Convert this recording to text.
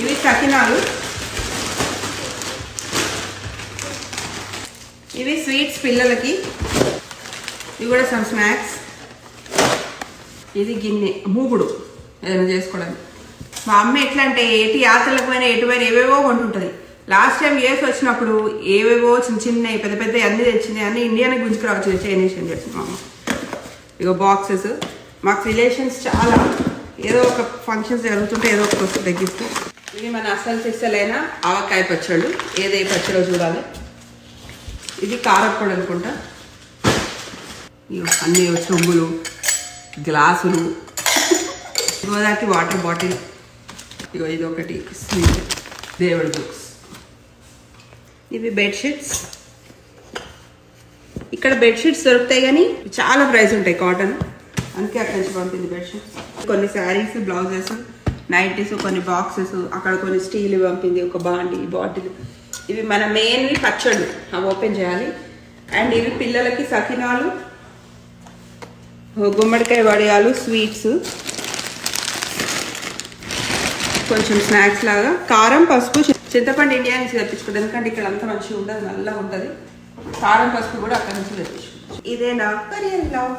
ఇవి సకినాలు, ఇవి స్వీట్స్ పిల్లలకి, ఇవి కూడా సమ్ స్నాక్స్. ఇది గిన్నె మూగుడు ఏదైనా చేసుకోవడానికి. మా అమ్మ ఎట్లా అంటే ఎటు యాత్రలకు పోయినా ఎటు పోయినా ఏవేవో కొంటుంటుంది. లాస్ట్ టైం యూఎస్ వచ్చినప్పుడు ఏవేవో చిన్న చిన్న పెద్ద పెద్ద అన్నీ తెచ్చింది, అన్నీ ఇండియాకి గుంజుకురావచ్చు, చైనీస్ అని చేసింది మా అమ్మ. ఇక బాక్సెస్, మాకు రిలేషన్స్ చాలా, ఏదో ఒక ఫంక్షన్స్ జరుగుతుంటే ఏదో ఒక వస్తువు తగ్గిస్తూ. ఇవి మన అసలు సిస్సలైన ఆవకాయ పచ్చళ్ళు, ఏదే పచ్చడో చూడాలి. ఇది కారప్పొడి అనుకుంటా. అన్నీ చెంబులు, గ్లాసులు, గోదాకి వాటర్ బాటిల్, ఇగో ఇది ఒకటి స్వీట్, దేవుడి బుక్స్. ఇవి బెడ్షీట్స్. ఇక్కడ బెడ్షీట్స్ దొరుకుతాయి కానీ చాలా ప్రైస్ ఉంటాయి, కాటన్, అందుకే అక్కడి నుంచి పంపింది బెడ్షీట్స్. కొన్ని శారీస్, బ్లౌజెస్, నైటీస్, కొన్ని బాక్సెస్, అక్కడ కొన్ని స్టీల్ పంపింది, ఒక బాండి, బాటిల్. ఇవి మన మెయిన్వి పచ్చళ్ళు, అవి ఓపెన్ చేయాలి. అండ్ ఇవి పిల్లలకి సకినాలు, గుమ్మడికాయ వడియాలు, స్వీట్స్, కొంచెం స్నాక్స్ లాగా. కారం, పసుపు, చింతపండు ఇండియా నుంచి తెప్పించుకుంటాం, ఎందుకంటే ఇక్కడ అంతా మంచిగా ఉంటుంది, నల్లగా ఉంటుంది. కారం, పసుపు కూడా అక్కడి నుంచి తెప్పించుకుంటాం. ఇదే నా కొరియన్ బ్లాగ్.